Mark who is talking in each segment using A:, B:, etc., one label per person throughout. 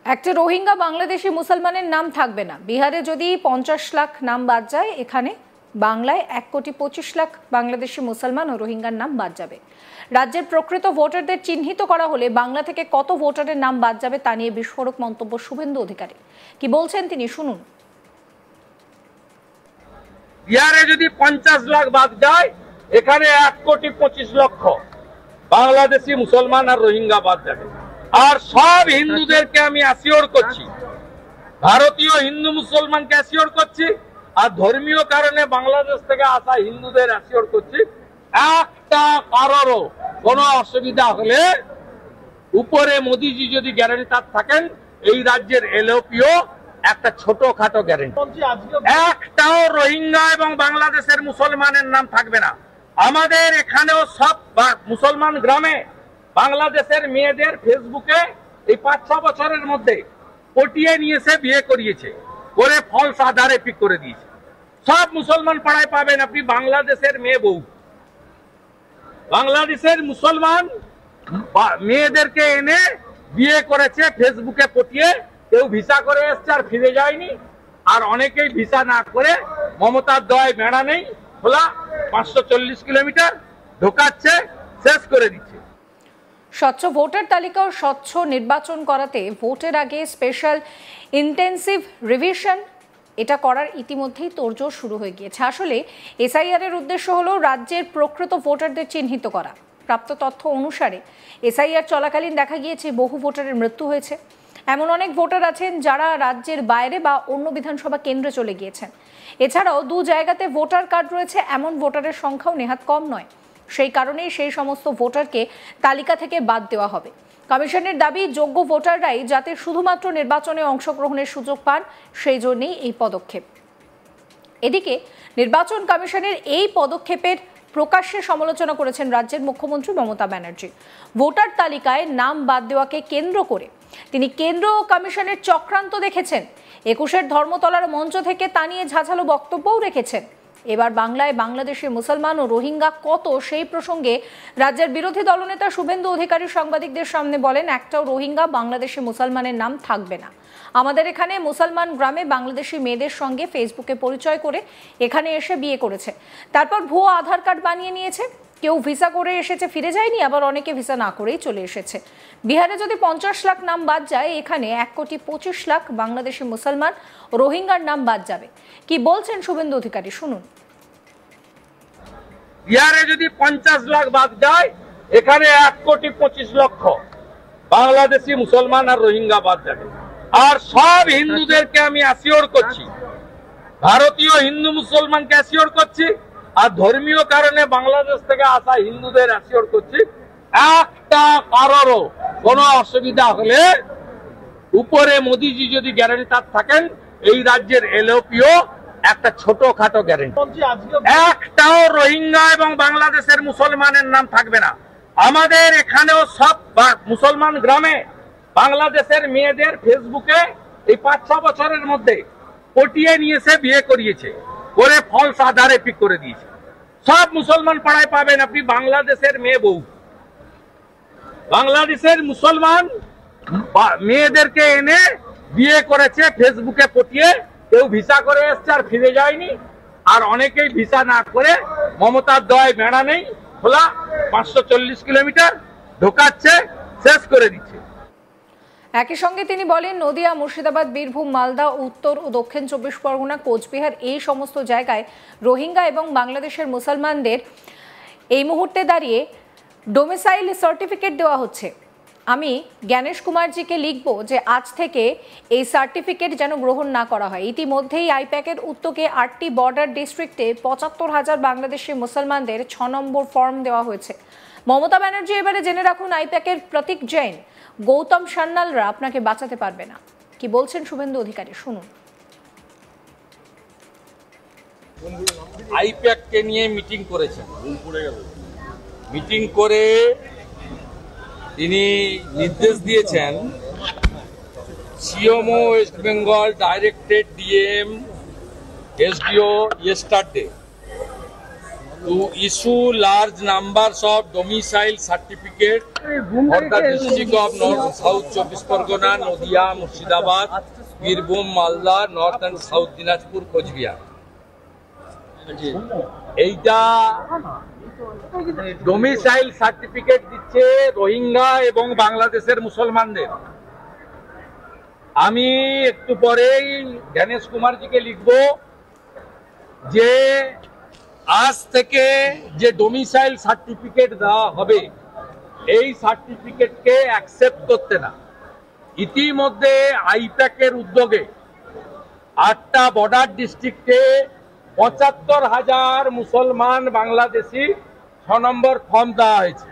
A: একটা রোহিঙ্গা বাংলাদেশি মুসলমানের নাম থাকবে না। বিহারে যদি 50 লাখ নাম বাদ যায়, এখানে বাংলায় 1,25,00,000 বাংলাদেশি মুসলমান ও রোহিঙ্গার নাম বাদ যাবে। রাজ্যের প্রকৃত ভোটারদের চিহ্নিত করা হলে বাংলা থেকে কত ভোটারের নাম বাদ যাবে তা নিয়ে বিস্ফোরক মন্তব্য শুভেন্দু অধিকারী। কি বলছেন তিনি শুনুন।
B: বিহারে যদি 50 লাখ বাদ যায়, এখানে 1,25,00,000 বাংলাদেশি মুসলমান আর রোহিঙ্গা বাদ যাবে। আর সব হিন্দুদেরকে আমি অ্যাসিওর করছি, ভারতীয় হিন্দু মুসলমানকে অ্যাসিওর করছি, আর ধর্মীয় কারণে বাংলাদেশ থেকে আসা হিন্দুদের অ্যাসিওর করছি, একটা কারোরও কোনো অসুবিধা হলে উপরে মোদিজি যদি গ্যারান্টার থাকেন, এই রাজ্যের এলওপিও একটা ছোটখাটো গ্যারান্টি, একটাও রোহিঙ্গা এবং বাংলাদেশের মুসলমানের নাম থাকবে না। আমাদের এখানেও সব মুসলমান গ্রামে বাংলাদেশের মেয়েদের ফেসবুকে এই 5-6 বছরের মধ্যে পটিয়ে নিয়ে এসে বিয়ে করিয়েছে, করে ফলস আধারে পিক করে দিয়েছে। সব মুসলমান পাড়ায় পাবেন আপনি বাংলাদেশের মেয়ে বউ, বাংলাদেশের মুসলমান মেয়েদেরকে এনে বিয়ে করেছে ফেসবুকে পটিয়ে। কেউ ভিসা করে এসছে আর ফিরে যায়নি, আর অনেকেই ভিসা না করে মমতার দয়ায় বেড়া নেই খোলা 540 কিলোমিটার ঢোকাচ্ছে, শেষ করে দিচ্ছে।
A: স্বচ্ছ ভোটার তালিকা ও স্বচ্ছ নির্বাচন করাতে ভোটের আগে স্পেশাল ইন্টেন্সিভ রিভিশন এটা করার ইতিমধ্যেই তোড়জোড় শুরু হয়ে গিয়েছে। আসলে এসআইআর এর উদ্দেশ্য হলো রাজ্যের প্রকৃত ভোটারদের চিহ্নিত করা। প্রাপ্ত তথ্য অনুসারে এসআইআর চলাকালীন দেখা গিয়েছে বহু ভোটারের মৃত্যু হয়েছে। এমন অনেক ভোটার আছেন যারা রাজ্যের বাইরে বা অন্য বিধানসভা কেন্দ্রে চলে গিয়েছেন। এছাড়াও 2 জায়গাতে ভোটার কার্ড রয়েছে এমন ভোটারের সংখ্যাও নেহাত কম নয়। সেই কারণেই সেই সমস্ত ভোটারকে তালিকা থেকে বাদ দেওয়া হবে। কমিশনের দাবি, যোগ্য ভোটাররাই যাতে শুধুমাত্র নির্বাচনে অংশগ্রহণের সুযোগ পান, সেই জন্যই এই পদক্ষেপ। এদিকে নির্বাচন কমিশনের এই পদক্ষেপের প্রকাশ্যে সমালোচনা করেছেন রাজ্যের মুখ্যমন্ত্রী মমতা ব্যানার্জি। ভোটার তালিকায় নাম বাদ দেওয়াকে কেন্দ্র করে তিনি কেন্দ্র ও কমিশনের চক্রান্ত দেখেছেন। 21-এর ধর্মতলার মঞ্চ থেকে তা নিয়ে ঝাঁঝালো বক্তব্যও রেখেছেন। এবার বাংলায় বাংলাদেশি মুসলমান ও রোহিঙ্গা কত, সেই প্রসঙ্গে রাজ্যের বিরোধী দলনেতা শুভেন্দু অধিকারী সাংবাদিকদের সামনে বলেন, একটাও রোহিঙ্গা বাংলাদেশি মুসলমানের নাম থাকবে না। আমাদের এখানে মুসলমান গ্রামে বাংলাদেশি মেয়েদের সঙ্গে ফেসবুকে পরিচয় করে এখানে এসে বিয়ে করেছে, তারপর ভুয়ো আধার কার্ড বানিয়ে নিয়েছে। কেউ ভিসা করে এসেছে, ফিরে যায়নি, আবার অনেকে ভিসা না করেই চলে এসেছে। বিহারে যদি 50 লাখ নাম বাদ যায়, এখানে 1,25,00,000 বাংলাদেশি মুসলমান ও রোহিঙ্গার নাম বাদ যাবে। কি বলছেন শুভেন্দু অধিকারী শুনুন।
B: বিহারে যদি 50 লাখ বাদ যায়, এখানে 1,25,00,000 বাংলাদেশি মুসলমান আর রোহিঙ্গা বাদ যাবে। আর সব হিন্দুদেরকে আমি অ্যাসিওর করছি, ভারতীয় হিন্দু মুসলমানকে অ্যাসিওর করছি, আর ধর্মীয় কারণে বাংলাদেশ থেকে আসা হিন্দুদের অ্যাসিওর করছি, একটা কারোরও কোনো অসুবিধা হলে উপরে মোদিজি যদি গ্যারান্টার থাকেন, এই রাজ্যের এলওপিও একটা ছোটখাটো গ্যারান্টি, একটাও রোহিঙ্গা এবং বাংলাদেশের মুসলমানের নাম থাকবে না। আমাদের এখানেও সব মুসলমান গ্রামে বাংলাদেশের মেয়েদের ফেসবুকে এই 5-6 বছরের মধ্যে পটিয়ে নিয়ে এসে বিয়ে করিয়েছে, করে ফলস আধারে পিক করে দিয়েছে। সব মুসলমান পাড়ায় পাবেন আপনি বাংলাদেশের মেয়ে বউ, বাংলাদেশের মুসলমান মেয়েদেরকে এনে বিয়ে করেছে ফেসবুকে পটিয়ে। কেউ ভিসা করে এসছে আর ফিরে যায়নি, আর অনেকেই ভিসা না করে মমতার দয়ায় বেড়া নেই খোলা 540 কিলোমিটার ঢোকাচ্ছে, শেষ করে দিচ্ছে।
A: একই সঙ্গে তিনি বলেন, নদিয়া, মুর্শিদাবাদ, বীরভূম, মালদা, উত্তর ও দক্ষিণ 24 পরগনা, কোচবিহার, এই সমস্ত জায়গায় রোহিঙ্গা এবং বাংলাদেশের মুসলমানদের এই মুহূর্তে দাঁড়িয়ে ডোমিসাইল সার্টিফিকেট দেওয়া হচ্ছে। আমি জ্ঞানেশ কুমারজিকে লিখব যে আজ থেকে এই সার্টিফিকেট যেন গ্রহণ না করা হয়। ইতিমধ্যেই আইপ্যাকের উদ্যোগে 8টি বর্ডার ডিস্ট্রিক্টে 75,000 বাংলাদেশি মুসলমানদের 6 নম্বর ফর্ম দেওয়া হয়েছে। মমতা ব্যানার্জি এবারে জেনে রাখুন, আইপ্যাকের প্রতীক জৈন, গৌতম সান্যালরা আপনাকে বাঁচাতে পারবে না। কি বলছেন শুভেন্দু অধিকারী শুনুন।
B: আইপ্যাককে নিয়ে মিটিং করেছেন, মিটিং করে তিনি নির্দেশ দিয়েছেন CMO West Bengal, directorate, DM, SDO yesterday to issue large numbers of domicile certificate for the district of North South Chobbish Pargona, Nadia, Murshidabad, Birbhum, Malda, North and South Dinajpur, Cochbihar. এইটা domicile certificate দিচ্ছে রোহিঙ্গা এবং বাংলাদেশের মুসলমানদের। আমি একটু পরেই জ্ঞানেশ কুমারজিকে লিখব যে আজ থেকে যে ডোমিসাইল সার্টিফিকেট দেওয়া হবে এই সার্টিফিকেটকে অ্যাকসেপ্ট করতে না। ইতিমধ্যে আইপ্যাকের উদ্যোগে 8টা বর্ডার ডিস্ট্রিক্টে ৭৫,০০০ মুসলমান বাংলাদেশি 6 নম্বর ফর্ম দেওয়া হয়েছে।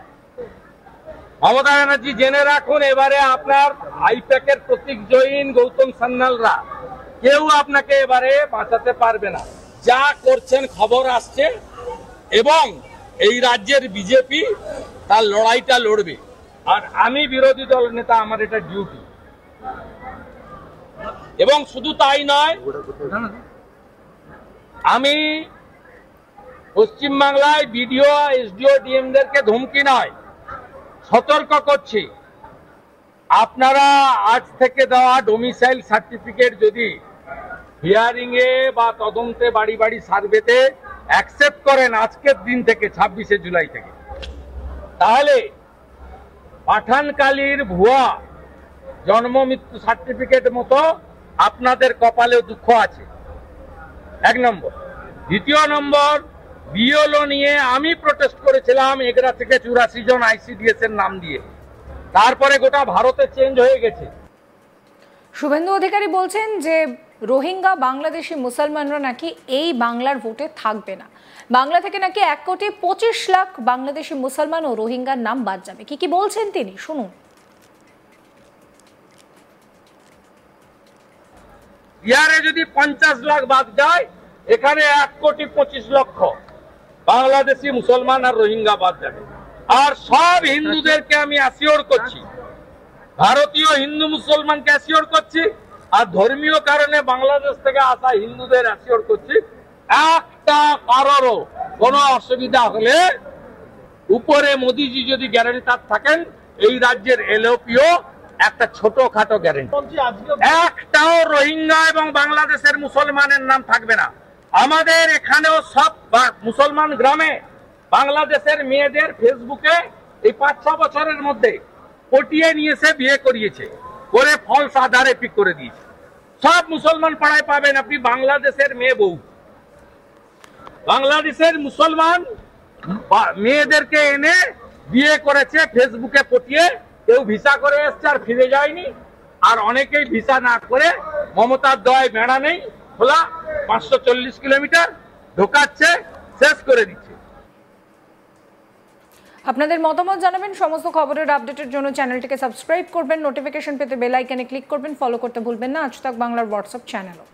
B: মমতা ব্যানার্জি জেনে রাখুন, এবারে আপনার আইপ্যাকের প্রতীক জৈন, গৌতম সান্যালরা কেউ আপনাকে এবারে বাঁচাতে পারবে না। যা করছেন খবর আসছে এবং এই রাজ্যের বিজেপি তার লড়াইটা লড়বে। আর আমি বিরোধী দল নেতা, আমার এটা ডিউটি। এবং শুধু তাই নয়, আমি পশ্চিমবাংলায় বিডিও, এসডিও, ডিএমদেরকে ধমকি নয়, সতর্ক করছি, আপনারা আজ থেকে দেওয়া ডোমিসাইল সার্টিফিকেট যদি হিয়ারিং এ বা তদন্তে বাড়ি বাড়ি সার্ভেতে অ্যাকসেপ্ট করেন আজকের দিন থেকে 26শে জুলাই থেকে, তাহলে পাঠানকালীর ভুয়া জন্ম মৃত্যু সার্টিফিকেট মতো আপনাদের কপালেও দুঃখ আছে। 1 নম্বর। দ্বিতীয় নম্বর, বিএলও নিয়ে আমি প্রোটেস্ট করেছিলাম 11 থেকে 84 জন আইসিডিএস এর নাম দিয়ে, তারপরে গোটা ভারতে চেঞ্জ হয়ে গেছে।
A: শুভেন্দু অধিকারী বলছেন যে রোহিঙ্গা বাংলাদেশি মুসলমানরা নাকি এই বাংলার ভোটে থাকবে না। বাংলা থেকে নাকি 1,25,00,000 বাংলাদেশি মুসলমান ও রোহিঙ্গার নাম বাদ যাবে। কি বলছেন তিনি, শুনুন।
B: বিহারে যদি 50 লাখ বাদ যায়, এখানে 1,25,00,000 বাংলাদেশি মুসলমান আর রোহিঙ্গা বাদ যাবে। আর সব হিন্দুদেরকে আমি অ্যাসিওর করছি, ভারতীয় হিন্দু মুসলমানকে অ্যাসিওর করছি, আর ধর্মীয় কারণে বাংলাদেশ থেকে আসা হিন্দুদের অ্যাসিওর করছি, একটা কারোরও কোনো অসুবিধা হলে উপরে মোদিজি যদি গ্যারান্টার থাকেন, এই রাজ্যের এলওপিও একটা ছোটখাটো গ্যারান্টি, একটাও রোহিঙ্গা এবং বাংলাদেশের মুসলমানের নাম থাকবে না। আমাদের এখানেও সব মুসলমান গ্রামে বাংলাদেশের মেয়েদের ফেসবুকে এই 5-6 বছরের মধ্যে পটিয়ে নিয়েছে, বিয়ে করিয়েছে, করে ফলস আধারে পিক করে দিয়েছে। সব মুসলমান পাড়ায় পাবেন আপনি বাংলাদেশের মেয়ে বউ। বাংলাদেশের মুসলমান মেয়েদেরকে এনে বিয়ে করেছে ফেসবুকে পটিয়ে, কেউ ভিসা করে এসছে আর ফিরে যায়নি, আর অনেকেই ভিসা না করে মমতার দয় বেড়া নেই, খোলা 540 কিলোমিটার ঢোকাচ্ছে, শেষ করে দিচ্ছে।
A: আপনাদের মতামত জানাবেন। সমস্ত খবরের আপডেটের জন্য চ্যানেলটিকে সাবস্ক্রাইব করবেন, নোটিফিকেশন পেতে বেল আইকনে ক্লিক করবেন, ফলো করতে ভুলবেন না আজ তাক বাংলার হোয়াটসঅ্যাপ চ্যানেলও।